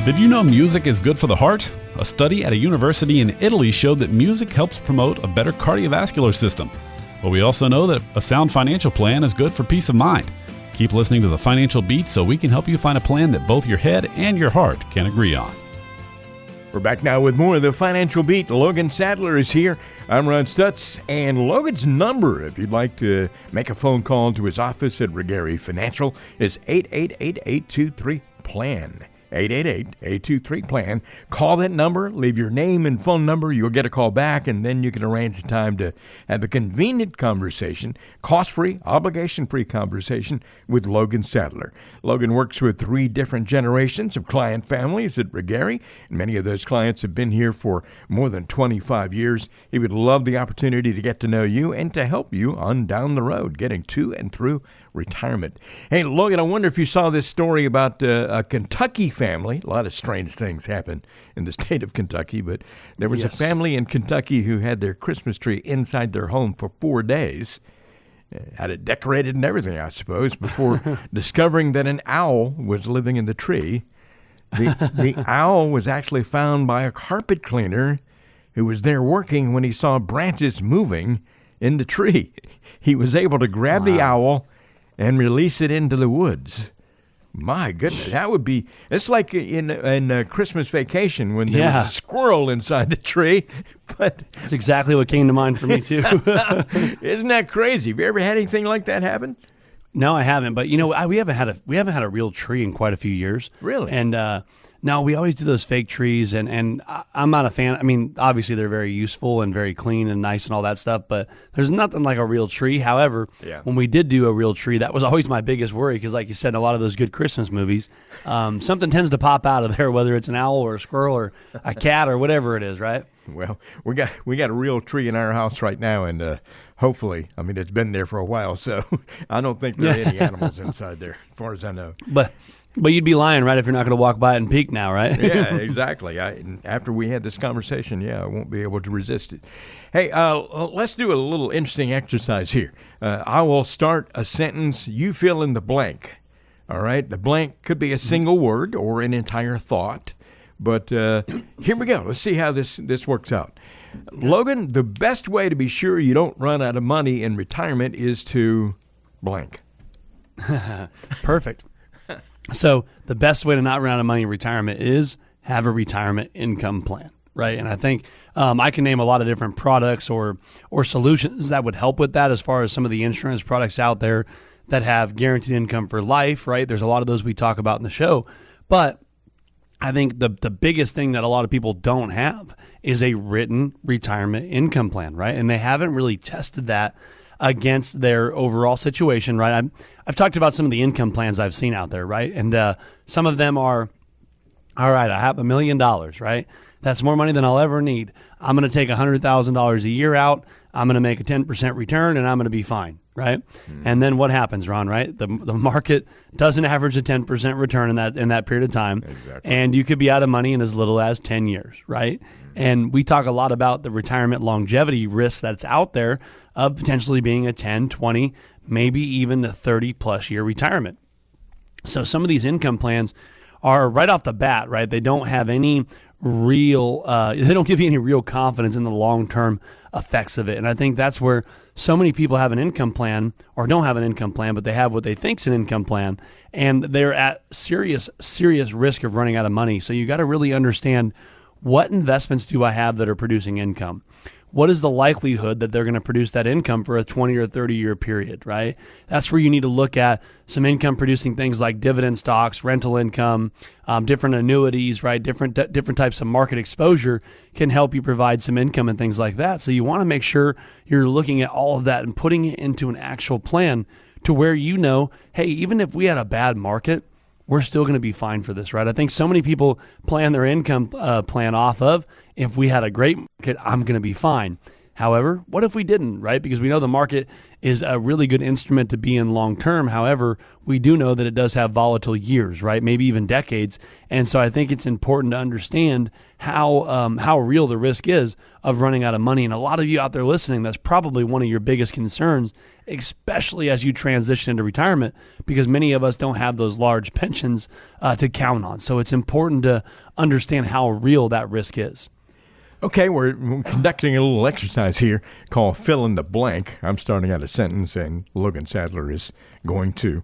Speaker 8: Did you know music is good for the heart? A study at a university in Italy showed that music helps promote a better cardiovascular system. But we also know that a sound financial plan is good for peace of mind. Keep listening to the Financial Beat so we can help you find a plan that both your head and your heart can agree on.
Speaker 2: We're back now with more of the Financial Beat. Logan Sadler is here. I'm Ron Stutz, and Logan's number, if you'd like to make a phone call to his office at Regari Financial, is 888-823-PLAN. 888-823-PLAN. Call that number, leave your name and phone number. You'll get a call back, and then you can arrange the time to have a convenient conversation, cost-free, obligation-free conversation with Logan Sadler. Logan works with 3 different generations of client families at Regari. Many of those clients have been here for more than 25 years. He would love the opportunity to get to know you and to help you on down the road, getting to and through retirement. Hey, Logan, I wonder if you saw this story about a Kentucky family. A lot of strange things happen in the state of Kentucky, but there was a family in Kentucky who had their Christmas tree inside their home for 4 days. Had it decorated and everything, I suppose, before discovering that an owl was living in the tree. The owl was actually found by a carpet cleaner who was there working when he saw branches moving in the tree. He was able to grab the owl and release it into the woods. My goodness, that would be, it's like in Christmas Vacation when there was a squirrel inside the tree. But
Speaker 3: that's exactly what came to mind for me, too.
Speaker 2: Isn't that crazy? Have you ever had anything like that happen?
Speaker 3: No, I haven't. But, we haven't had a real tree in quite a few years.
Speaker 2: Really?
Speaker 3: And, no, we always do those fake trees, and I'm not a fan. I mean, obviously they're very useful and very clean and nice and all that stuff, but there's nothing like a real tree. However, when we did do a real tree, that was always my biggest worry because, like you said, in a lot of those good Christmas movies, something tends to pop out of there, whether it's an owl or a squirrel or a cat or whatever it is, right?
Speaker 2: Well, we got a real tree in our house right now, and hopefully, I mean, it's been there for a while, so I don't think there are any animals inside there, as far as I know.
Speaker 3: But you'd be lying, right, if you're not going to walk by it and peek now, right?
Speaker 2: Yeah, exactly. After we had this conversation, I won't be able to resist it. Hey, let's do a little interesting exercise here. I will start a sentence. You fill in the blank. All right? The blank could be a single word or an entire thought. But here we go. Let's see how this works out. Logan, the best way to be sure you don't run out of money in retirement is to blank.
Speaker 3: Perfect. So the best way to not run out of money in retirement is have a retirement income plan, right? And I think I can name a lot of different products or solutions that would help with that as far as some of the insurance products out there that have guaranteed income for life, right? There's a lot of those we talk about in the show. But I think the biggest thing that a lot of people don't have is a written retirement income plan, right? And they haven't really tested that against their overall situation, right? I've talked about some of the income plans I've seen out there, right? And some of them are, all right, I have $1 million, right? That's more money than I'll ever need. I'm going to take $100,000 a year out. I'm going to make a 10% return, and I'm going to be fine, right? And then what happens, Ron, right? The market doesn't average a 10% return in that period of time.
Speaker 2: Exactly.
Speaker 3: And you could be out of money in as little as 10 years, right? And we talk a lot about the retirement longevity risk that's out there of potentially being a 10, 20, maybe even a 30-plus year retirement. So some of these income plans are right off the bat, right? They don't have any real, they don't give you any real confidence in the long-term effects of it. And I think that's where so many people have an income plan or don't have an income plan, but they have what they think is an income plan, and they're at serious risk of running out of money. So you got to really understand, what investments do I have that are producing income? What is the likelihood that they're going to produce that income for a 20 or 30-year period, right? That's where you need to look at some income-producing things like dividend stocks, rental income, different annuities, right? Different types of market exposure can help you provide some income and things like that. So you want to make sure you're looking at all of that and putting it into an actual plan to where hey, even if we had a bad market, we're still going to be fine for this, right? I think so many people plan their income plan off of, if we had a great market, I'm going to be fine. However, what if we didn't, right? Because we know the market is a really good instrument to be in long term. However, we do know that it does have volatile years, right? Maybe even decades. And so I think it's important to understand how real the risk is of running out of money. And a lot of you out there listening, that's probably one of your biggest concerns, especially as you transition into retirement, because many of us don't have those large pensions to count on. So it's important to understand how real that risk is.
Speaker 2: Okay, we're conducting a little exercise here called fill in the blank. I'm starting out a sentence, and Logan Sadler is going to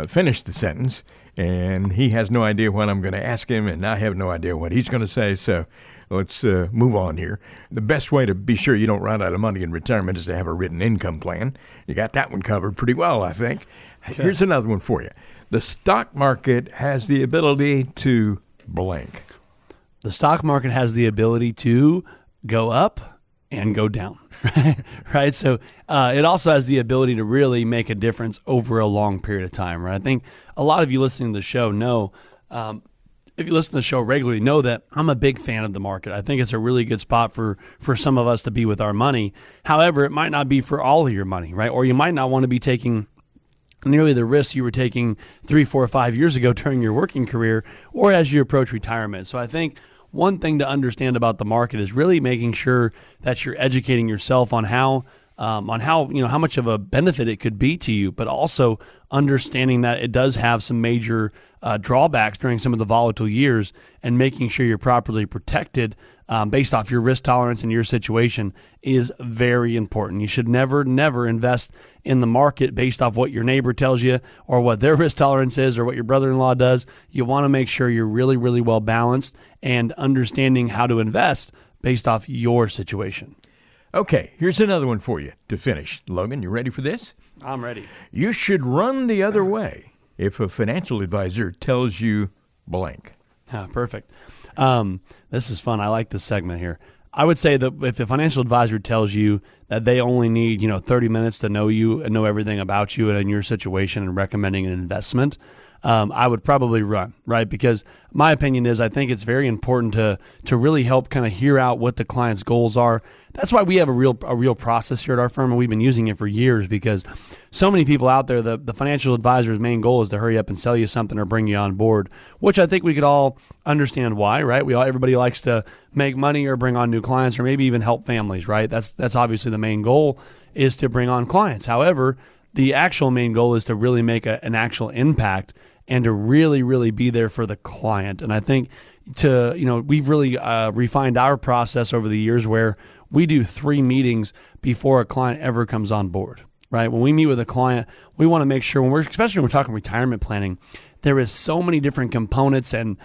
Speaker 2: finish the sentence, and he has no idea what I'm going to ask him, and I have no idea what he's going to say, so let's move on here. The best way to be sure you don't run out of money in retirement is to have a written income plan. You got that one covered pretty well, I think. Okay. Here's another one for you. The stock market has the ability to blank.
Speaker 3: The stock market has the ability to go up and go down, right? So it also has the ability to really make a difference over a long period of time, right? I think a lot of you listening to the show know, if you listen to the show regularly, know that I'm a big fan of the market. I think it's a really good spot for some of us to be with our money. However, it might not be for all of your money, right? Or you might not want to be taking nearly the risks you were taking 3, 4, 5 years ago during your working career or as you approach retirement. So I think one thing to understand about the market is really making sure that you're educating yourself on how much of a benefit it could be to you, but also understanding that it does have some major drawbacks during some of the volatile years, and making sure you're properly protected based off your risk tolerance and your situation is very important. You should never invest in the market based off what your neighbor tells you or what their risk tolerance is or what your brother-in-law does. You want to make sure you're really, really well balanced and understanding how to invest based off your situation.
Speaker 2: Okay, here's another one for you to finish. Logan, you ready for this?
Speaker 3: I'm ready.
Speaker 2: You should run the other way if a financial advisor tells you blank.
Speaker 3: Perfect. This is fun. I like this segment here. I would say that if a financial advisor tells you that they only need 30 minutes to know you and know everything about you and your situation and recommending an investment, I would probably run, right? Because my opinion is I think it's very important to really help kind of hear out what the client's goals are. That's why we have a real process here at our firm, and we've been using it for years because so many people out there, the financial advisor's main goal is to hurry up and sell you something or bring you on board, which I think we could all understand why, right? Everybody likes to make money or bring on new clients or maybe even help families, right? That's obviously the main goal is to bring on clients. However, the actual main goal is to really make an actual impact and to really, really be there for the client. And I think we've really refined our process over the years where we do 3 meetings before a client ever comes on board, right? When we meet with a client, we want to make sure, especially when we're talking retirement planning, there is so many different components and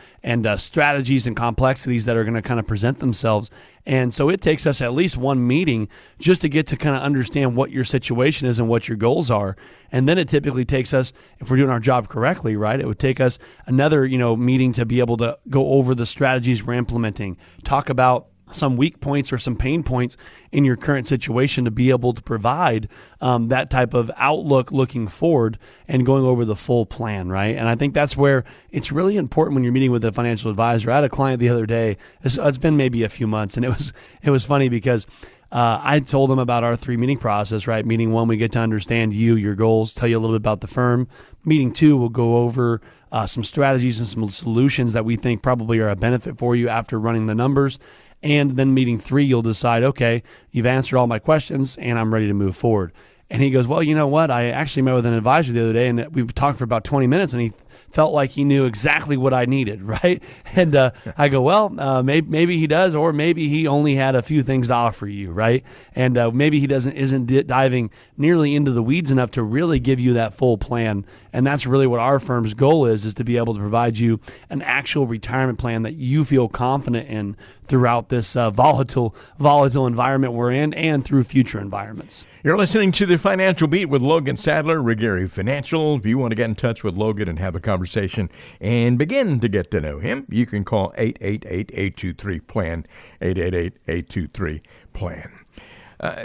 Speaker 3: strategies and complexities that are going to kind of present themselves. And so it takes us at least 1 meeting just to get to kind of understand what your situation is and what your goals are. And then it typically takes us, if we're doing our job correctly, right, it would take us another, meeting to be able to go over the strategies we're implementing, talk about some weak points or some pain points in your current situation to be able to provide that type of outlook looking forward and going over the full plan, right? And I think that's where it's really important when you're meeting with a financial advisor. I had a client the other day, it's been maybe a few months, and it was funny because I told them about our 3 meeting process, right? Meeting 1, we get to understand you, your goals, tell you a little bit about the firm. Meeting 2, we'll go over some strategies and some solutions that we think probably are a benefit for you after running the numbers. And then meeting 3, you'll decide, okay, you've answered all my questions and I'm ready to move forward. And he goes, well, you know what? I actually met with an advisor the other day and we talked for about 20 minutes and he felt like he knew exactly what I needed, right? And I go, well, maybe he does, or maybe he only had a few things to offer you, right? And maybe he isn't diving nearly into the weeds enough to really give you that full plan. And that's really what our firm's goal is to be able to provide you an actual retirement plan that you feel confident in throughout this volatile environment we're in and through future environments.
Speaker 2: You're listening to The Financial Beat with Logan Sadler, Regary Financial. If you want to get in touch with Logan and have a conversation and begin to get to know him, you can call 888-823-PLAN, 888-823-PLAN.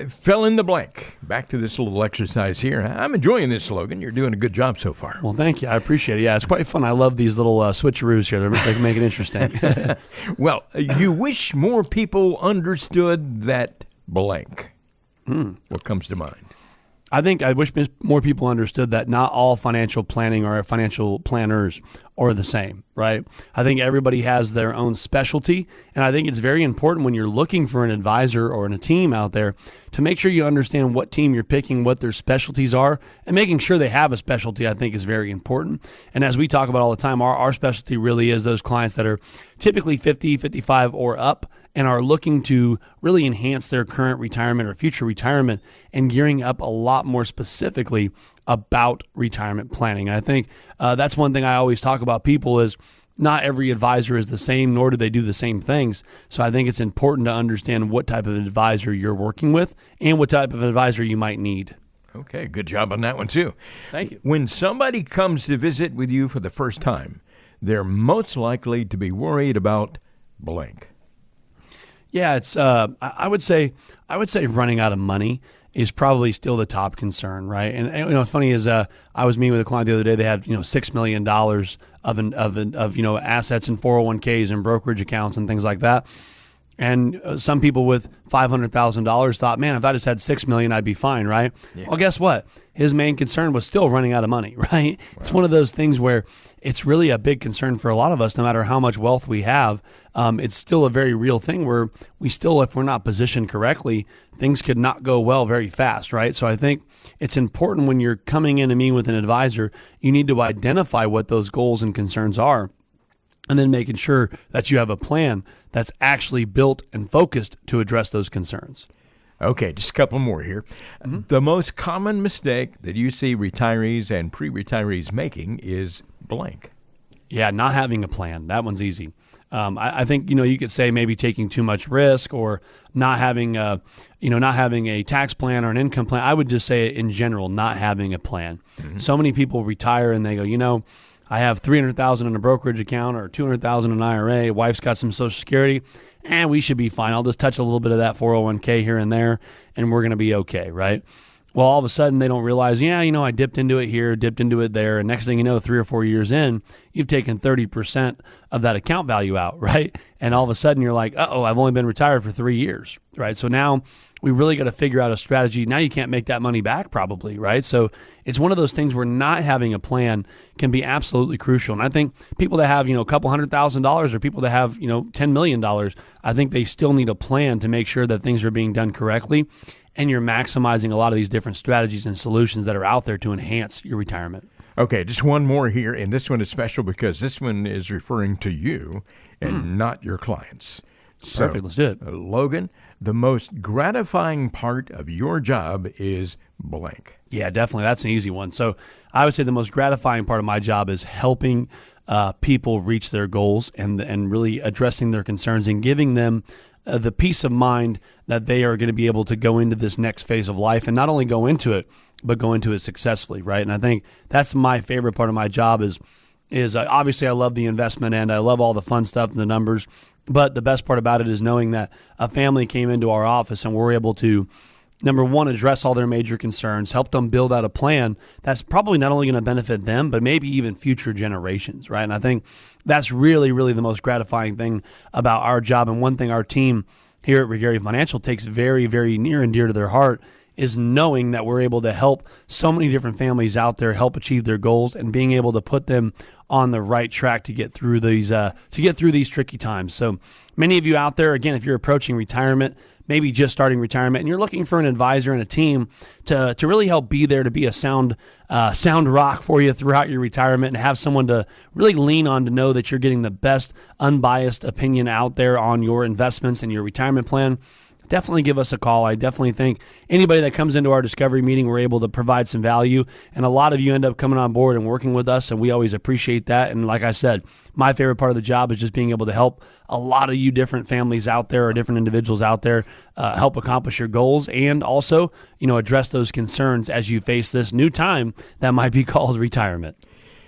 Speaker 2: Fill in the blank. Back to this little exercise here. I'm enjoying this, Logan. You're doing a good job so far.
Speaker 3: Well, thank you. I appreciate it. Yeah, it's quite fun. I love these little switcheroos here. They make it interesting.
Speaker 2: Well, you wish more people understood that blank. What comes to mind?
Speaker 3: I think I wish more people understood that not all financial planning or financial planners are the same, right? I think everybody has their own specialty, and I think it's very important when you're looking for an advisor or in a team out there to make sure you understand what team you're picking, what their specialties are, and making sure they have a specialty, I think, is very important. And as we talk about all the time, our specialty really is those clients that are typically 50, 55 or up and are looking to really enhance their current retirement or future retirement and gearing up a lot more specifically about retirement planning. And I think that's one thing I always talk about people is not every advisor is the same, nor do they do the same things. So I think it's important to understand what type of advisor you're working with and what type of advisor you might need.
Speaker 2: Okay, good job on that one too.
Speaker 3: Thank you.
Speaker 2: When somebody comes to visit with you for the first time, they're most likely to be worried about blank.
Speaker 3: Yeah, it's. I would say running out of money is probably still the top concern, right? And what's funny is I was meeting with a client the other day. They had $6 million of assets in 401ks and brokerage accounts and things like that. And some people with $500,000 thought, man, if I just had $6 million, I'd be fine, right? Yeah. Well, guess what? His main concern was still running out of money, right? Wow. It's one of those things where it's really a big concern for a lot of us, no matter how much wealth we have. It's still a very real thing where we still, if we're not positioned correctly, things could not go well very fast, right? So I think it's important when you're coming in and meeting with an advisor, you need to identify what those goals and concerns are. and then making sure that you have a plan that's actually built and focused to address those concerns.
Speaker 2: Okay, just a couple more here. The most common mistake that you see retirees and pre-retirees making is blank.
Speaker 3: Yeah, not having a plan. That one's easy. I think, you could say maybe taking too much risk or not having a tax plan or an income plan. I would just say in general, not having a plan. So many people retire and they go, I have $300,000 in a brokerage account or $200,000 in an IRA. Wife's got some Social Security, and we should be fine. I'll just touch a little bit of that 401k here and there, and we're going to be okay, right? Well, all of a sudden they don't realize, I dipped into it here, dipped into it there, and next thing you know, 3 or 4 years in, you've taken 30% of that account value out, right? And all of a sudden you're like, I've only been retired for 3 years, right? So now we really got to figure out a strategy. Now you can't make that money back probably, right? So it's one of those things where not having a plan can be absolutely crucial. And I think people that have, a couple $100,000 or people that have, $10 million, I think they still need a plan to make sure that things are being done correctly and you're maximizing a lot of these different strategies and solutions that are out there to enhance your retirement.
Speaker 2: Okay, just one more here, and this one is special because this one is referring to you and not your clients. So,
Speaker 3: Perfect, let's do it.
Speaker 2: Logan, the most gratifying part of your job is blank.
Speaker 3: Yeah, definitely. That's an easy one. So I would say the most gratifying part of my job is helping people reach their goals and really addressing their concerns and giving them the peace of mind that they are going to be able to go into this next phase of life and not only go into it, but go into it successfully, right? And I think that's my favorite part of my job is obviously I love the investment end. I love all the fun stuff and the numbers. But the best part about it is knowing that a family came into our office and we're able to, number one, address all their major concerns, help them build out a plan that's probably not only going to benefit them, but maybe even future generations, right? And I think that's really, really the most gratifying thing about our job. And one thing our team here at Regary Financial takes very, very near and dear to their heart is knowing that we're able to help so many different families out there help achieve their goals and being able to put them on the right track to get through these tricky times. So many of you out there, again, if you're approaching retirement, maybe just starting retirement, and you're looking for an advisor and a team to really help be there to be a sound rock for you throughout your retirement and have someone to really lean on to know that you're getting the best unbiased opinion out there on your investments and your retirement plan, definitely give us a call. I definitely think anybody that comes into our discovery meeting, we're able to provide some value. And a lot of you end up coming on board and working with us, and we always appreciate that. And like I said, my favorite part of the job is just being able to help a lot of you different families out there or different individuals out there help accomplish your goals and also, address those concerns as you face this new time that might be called retirement.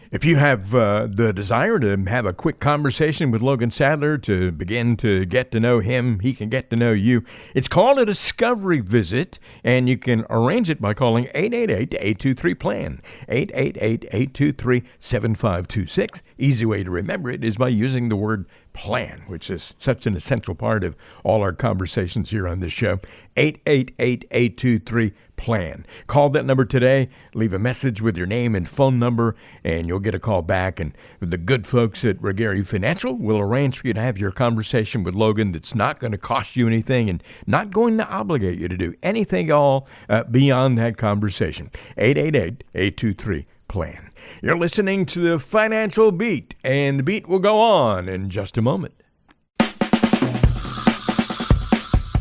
Speaker 2: If you have the desire to have a quick conversation with Logan Sadler to begin to get to know him, he can get to know you. It's called a discovery visit, and you can arrange it by calling 888-823-PLAN, 888-823-7526. Easy way to remember it is by using the word plan, which is such an essential part of all our conversations here on this show. 888-823-PLAN. Call that number today, leave a message with your name and phone number, and you'll get a call back. And the good folks at Regary Financial will arrange for you to have your conversation with Logan that's not going to cost you anything and not going to obligate you to do anything at all beyond that conversation. 888-823-PLAN. You're listening to the Financial Beat, and the beat will go on in just a moment.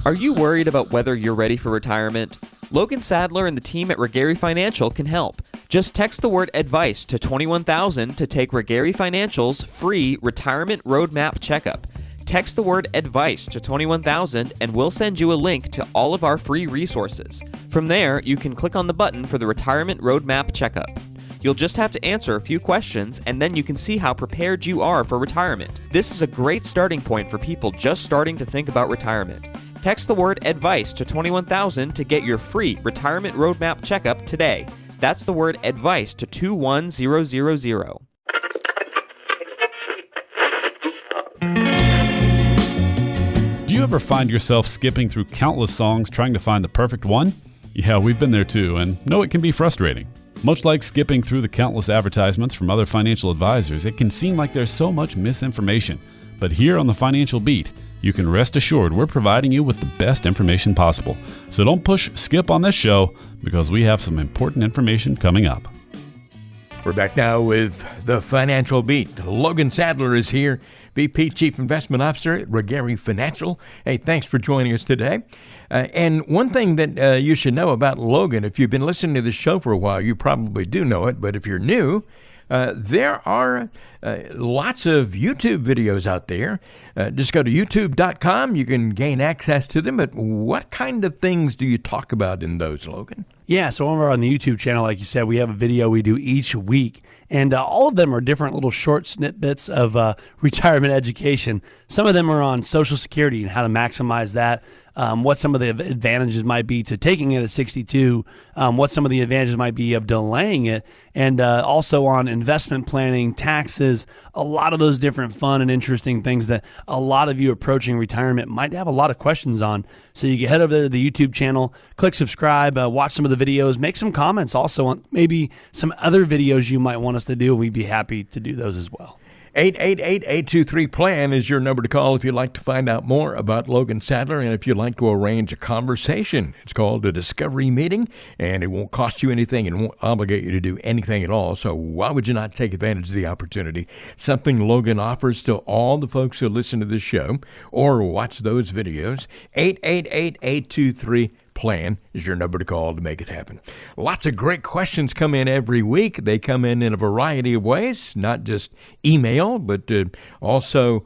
Speaker 4: Are you worried about whether you're ready for retirement? Logan Sadler and the team at Regary Financial can help. Just text the word advice to 21,000 to take Regary Financial's free retirement roadmap checkup. Text the word advice to 21,000 and we'll send you a link to all of our free resources. From there, you can click on the button for the retirement roadmap checkup. You'll just have to answer a few questions and then you can see how prepared you are for retirement. This is a great starting point for people just starting to think about retirement. Text the word advice to 21,000 to get your free retirement roadmap checkup today. That's the word advice to 21000.
Speaker 8: Do you ever find yourself skipping through countless songs trying to find the perfect one? Yeah, we've been there too, and know it can be frustrating. Much like skipping through the countless advertisements from other financial advisors, it can seem like there's so much misinformation. But here on the Financial Beat, you can rest assured we're providing you with the best information possible. So don't push skip on this show because we have some important information coming up.
Speaker 2: We're back now with the Financial Beat. Logan Sadler is here, VP Chief Investment Officer at Regari Financial. Hey, thanks for joining us today. And one thing that you should know about Logan, if you've been listening to the show for a while, you probably do know it, but if you're new, there are lots of YouTube videos out there. Just go to youtube.com. You can gain access to them. But what kind of things do you talk about in those, Logan?
Speaker 3: Yeah, so over on the YouTube channel, like you said, we have a video we do each week, and all of them are different little short snippets of retirement education. Some of them are on Social Security and how to maximize that, what some of the advantages might be to taking it at 62, what some of the advantages might be of delaying it, and also on investment planning, taxes, a lot of those different fun and interesting things that a lot of you approaching retirement might have a lot of questions on. So you can head over there to the YouTube channel, click subscribe, watch some of the videos, make some comments also on maybe some other videos you might want us to do. We'd be happy to do those as well.
Speaker 2: 888-823-PLAN is your number to call if you'd like to find out more about Logan Sadler and if you'd like to arrange a conversation. It's called a discovery meeting, and it won't cost you anything and won't obligate you to do anything at all. So why would you not take advantage of the opportunity? Something Logan offers to all the folks who listen to this show or watch those videos. 888-823-PLAN is your number to call to make it happen. Lots of great questions come in every week. They come in a variety of ways, not just email, but also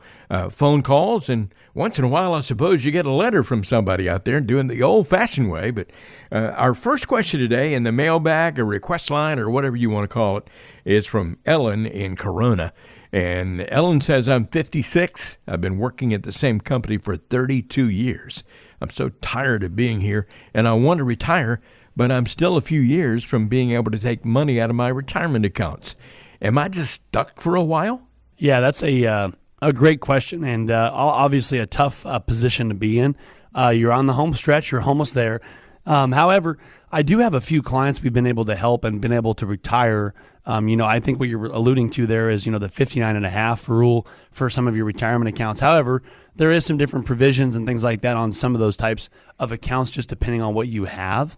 Speaker 2: phone calls. And once in a while, I suppose you get a letter from somebody out there doing the old-fashioned way. But our first question today in the mailbag or request line or whatever you want to call it is from Ellen in Corona. And Ellen says, I'm 56. I've been working at the same company for 32 years. I'm so tired of being here, and I want to retire, but I'm still a few years from being able to take money out of my retirement accounts. Am I just stuck for a while?
Speaker 3: Yeah, that's a great question, and obviously a tough position to be in. You're on the home stretch. You're almost there. However, I do have a few clients we've been able to help and been able to retire. I think what you're alluding to there is, the 59.5 rule for some of your retirement accounts. However, there is some different provisions and things like that on some of those types of accounts, just depending on what you have.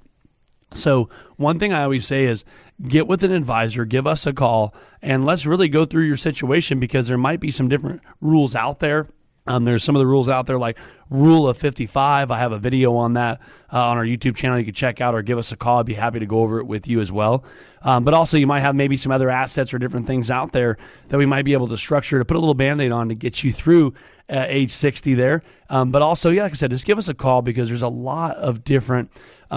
Speaker 3: So one thing I always say is get with an advisor, give us a call, and let's really go through your situation because there might be some different rules out there. There's some of the rules out there like Rule of 55. I have a video on that on our YouTube channel you can check out or give us a call. I'd be happy to go over it with you as well. But also you might have maybe some other assets or different things out there that we might be able to structure to put a little Band-Aid on to get you through age 60 there. But also, like I said, just give us a call because there's a lot of different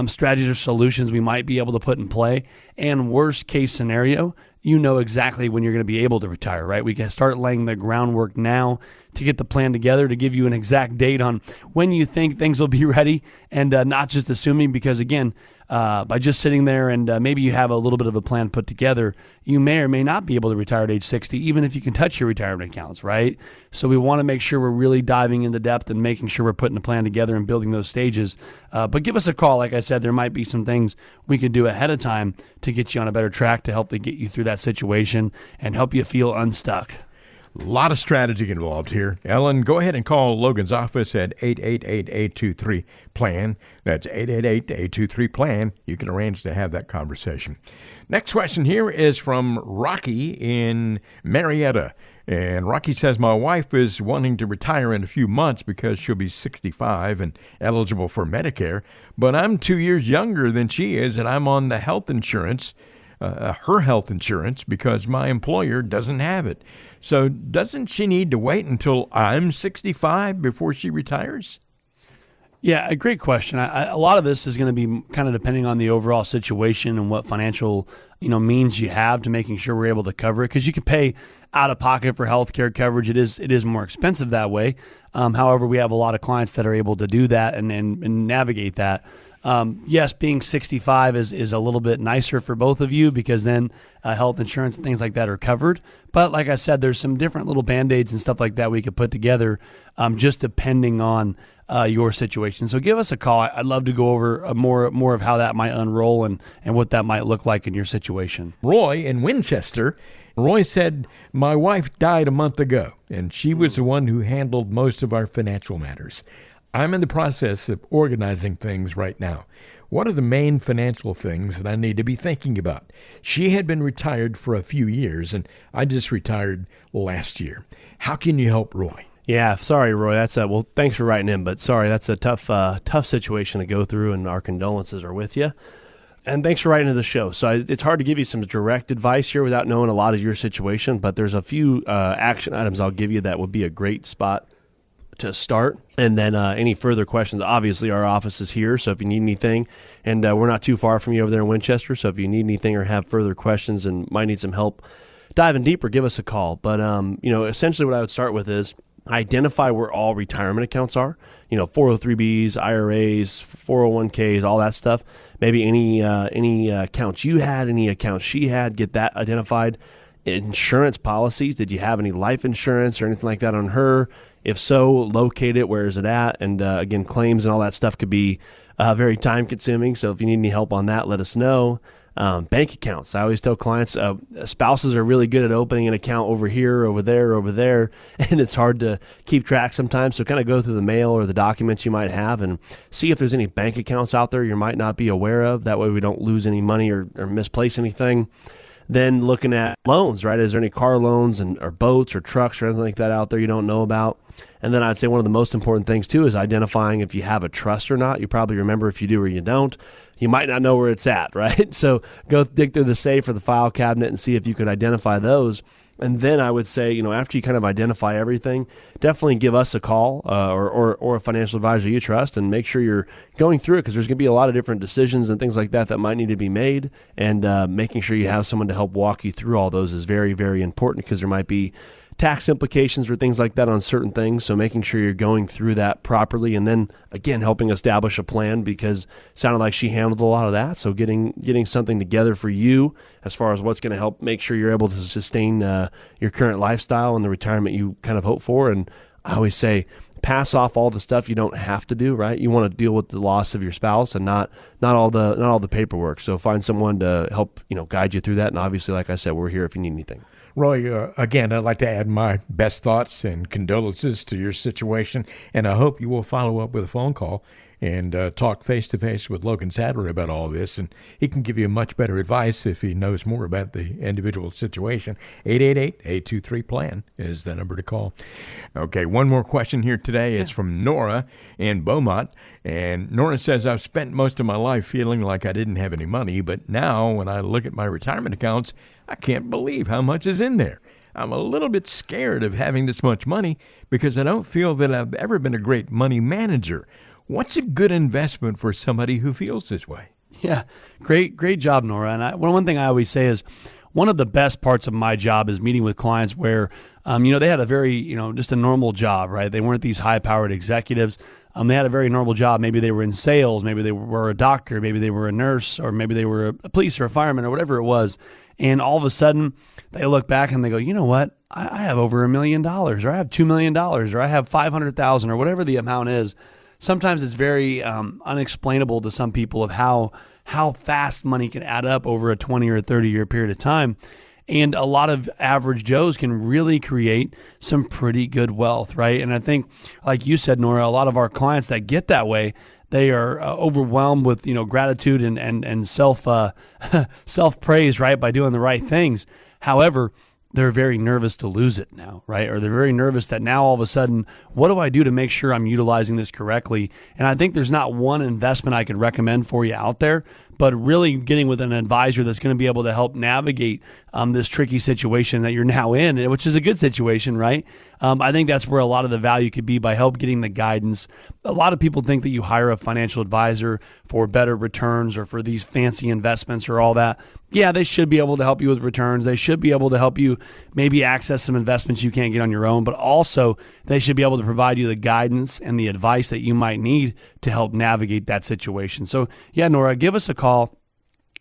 Speaker 3: strategies or solutions we might be able to put in play. And worst case scenario, you know exactly when you're going to be able to retire, right? We can start laying the groundwork now to get the plan together to give you an exact date on when you think things will be ready and not just assuming because, again, by just sitting there and maybe you have a little bit of a plan put together, you may or may not be able to retire at age 60, even if you can touch your retirement accounts, right? So we want to make sure we're really diving into depth and making sure we're putting a plan together and building those stages. But give us a call. Like I said, there might be some things we could do ahead of time to get you on a better track to help get you through that situation and help you feel unstuck.
Speaker 2: A lot of strategy involved here. Ellen, go ahead and call Logan's office at 888-823-PLAN. That's 888-823-PLAN. You can arrange to have that conversation. Next question here is from Rocky in Marietta. And Rocky says, my wife is wanting to retire in a few months because she'll be 65 and eligible for Medicare. But I'm 2 years younger than she is, and I'm on the health insurance, her health insurance, because my employer doesn't have it. So doesn't she need to wait until I'm 65 before she retires?
Speaker 3: Yeah, a great question. A lot of this is going to be kind of depending on the overall situation and what financial means you have to making sure we're able to cover it. Because you can pay out of pocket for healthcare coverage. It is more expensive that way. However, we have a lot of clients that are able to do that and navigate that. Yes, being 65 is a little bit nicer for both of you because then health insurance and things like that are covered. But like I said, there's some different little Band-Aids and stuff like that we could put together just depending on your situation. So give us a call. I'd love to go over more of how that might unroll and what that might look like in your situation.
Speaker 2: Roy in Winchester. Roy said, my wife died a month ago, and she was the one who handled most of our financial matters. I'm in the process of organizing things right now. what are the main financial things that I need to be thinking about? She had been retired for a few years, and I just retired last year. How can you help Roy?
Speaker 7: Yeah, sorry, Roy. That's well, thanks for writing in, but sorry, that's a tough situation to go through, and our condolences are with you. And thanks for writing to the show. So it's hard to give you some direct advice here without knowing a lot of your situation, but there's a few action items I'll give you that would be a great spot to start. And then any further questions, obviously our office is here, so if you need anything, and we're not too far from you over there in Winchester, so if you need anything or have further questions and might need some help diving deeper, give us a call. But essentially what I would start with is identify where all retirement accounts are, 403Bs, IRAs, 401Ks, all that stuff. Maybe any accounts you had, any accounts she had, get that identified. Insurance policies, did you have any life insurance or anything like that on her? If so, locate it, where is it at? And again, claims and all that stuff could be very time consuming. So if you need any help on that, let us know. Bank accounts. I always tell clients, spouses are really good at opening an account over here, over there, and it's hard to keep track sometimes. So kind of go through the mail or the documents you might have and see if there's any bank accounts out there you might not be aware of. That way we don't lose any money or misplace anything. Then looking at loans, right? Is there any car loans or boats or trucks or anything like that out there you don't know about? And then I'd say one of the most important things too is identifying if you have a trust or not. You probably remember if you do or you don't. You might not know where it's at, right? So go dig through the safe or the file cabinet and see if you could identify those. And then I would say, after you kind of identify everything, definitely give us a call or a financial advisor you trust and make sure you're going through it, because there's going to be a lot of different decisions and things like that might need to be made. And making sure you have someone to help walk you through all those is very, very important, because there might be tax implications or things like that on certain things. So making sure you're going through that properly, and then again helping establish a plan, because it sounded like she handled a lot of that. So getting something together for you as far as what's going to help make sure you're able to sustain your current lifestyle and the retirement you kind of hope for. And I always say, pass off all the stuff you don't have to do, right? You want to deal with the loss of your spouse and not all the paperwork. So find someone to help guide you through that. And obviously, like I said, we're here if you need anything.
Speaker 2: Roy, again, I'd like to add my best thoughts and condolences to your situation, and I hope you will follow up with a phone call and talk face-to-face with Logan Sadler about all this, and he can give you much better advice if he knows more about the individual situation. 888-823-PLAN is the number to call. Okay, one more question here today. It's from Nora in Beaumont, and Nora says, I've spent most of my life feeling like I didn't have any money, but now when I look at my retirement accounts, I can't believe how much is in there. I'm a little bit scared of having this much money because I don't feel that I've ever been a great money manager. What's a good investment for somebody who feels this way?
Speaker 3: Yeah, great job, Nora. And one thing I always say is, one of the best parts of my job is meeting with clients where, they had a very, just a normal job, right? They weren't these high-powered executives. They had a very normal job. Maybe they were in sales. Maybe they were a doctor. Maybe they were a nurse, or maybe they were a police or a fireman or whatever it was. And all of a sudden, they look back and they go, you know what? I have over $1 million, or I have $2 million, or I have $500,000, or whatever the amount is. Sometimes it's very unexplainable to some people of how fast money can add up over a 20 or 30-year period of time. And a lot of average Joes can really create some pretty good wealth, right? And I think, like you said, Nora, a lot of our clients that get that way, they are overwhelmed with gratitude and self praise, right, by doing the right things. However, they're very nervous to lose it now, right? Or they're very nervous that now all of a sudden, what do I do to make sure I'm utilizing this correctly? And I think there's not one investment I could recommend for you out there, but really getting with an advisor that's going to be able to help navigate this tricky situation that you're now in, which is a good situation, right? I think that's where a lot of the value could be, by help getting the guidance. A lot of people think that you hire a financial advisor for better returns or for these fancy investments or all that. Yeah, they should be able to help you with returns. They should be able to help you maybe access some investments you can't get on your own, but also they should be able to provide you the guidance and the advice that you might need to help navigate that situation. So yeah, Nora, give us a call.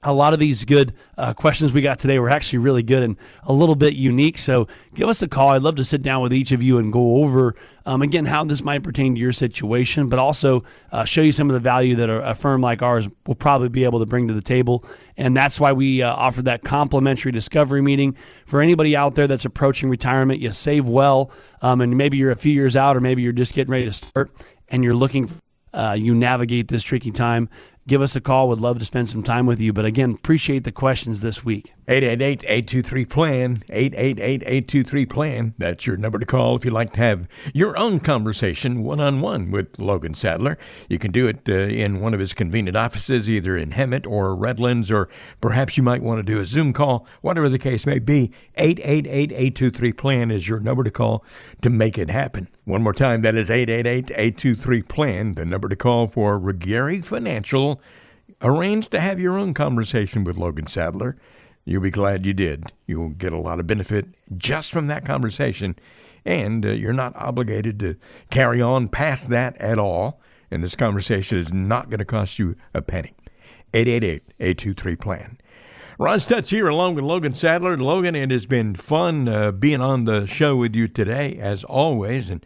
Speaker 3: A lot of these good questions we got today were actually really good and a little bit unique. So give us a call. I'd love to sit down with each of you and go over, again, how this might pertain to your situation, but also show you some of the value that a firm like ours will probably be able to bring to the table. And that's why we offer that complimentary discovery meeting for anybody out there that's approaching retirement. You save well, and maybe you're a few years out, or maybe you're just getting ready to start and you're looking you navigate this tricky time. give us a call. Would love to spend some time with you. But again, appreciate the questions this week.
Speaker 2: 888-823-PLAN, 888-823-PLAN. That's your number to call if you'd like to have your own conversation one-on-one with Logan Sadler. You can do it in one of his convenient offices, either in Hemet or Redlands, or perhaps you might want to do a Zoom call, whatever the case may be. 888-823-PLAN is your number to call to make it happen. One more time, that is 888-823-PLAN, the number to call for Ruggieri Financial. Arrange to have your own conversation with Logan Sadler. You'll be glad you did. You'll get a lot of benefit just from that conversation, and you're not obligated to carry on past that at all, and this conversation is not going to cost you a penny. 888-823-PLAN. Ron Stutz here along with Logan Sadler. Logan, it has been fun being on the show with you today, as always, and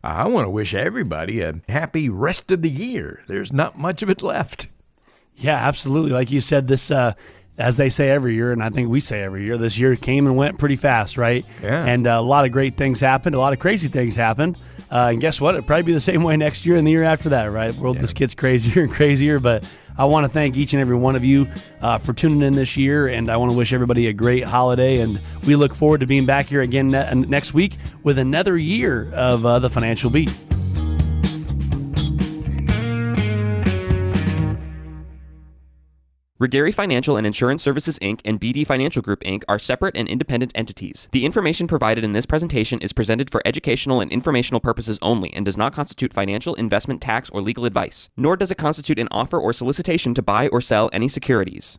Speaker 2: I want to wish everybody a happy rest of the year. There's not much of it left.
Speaker 3: Yeah, absolutely. Like you said, this as they say every year, and I think we say every year, this year came and went pretty fast, right?
Speaker 2: Yeah.
Speaker 3: And a lot of great things happened. A lot of crazy things happened. And guess what? It'll probably be the same way next year and the year after that, right? The world just gets crazier and crazier. But I want to thank each and every one of you for tuning in this year, and I want to wish everybody a great holiday. And we look forward to being back here again next week with another year of the Financial Beat.
Speaker 4: Ruggieri Financial and Insurance Services, Inc. and BD Financial Group, Inc. are separate and independent entities. The information provided in this presentation is presented for educational and informational purposes only and does not constitute financial, investment, tax, or legal advice, nor does it constitute an offer or solicitation to buy or sell any securities.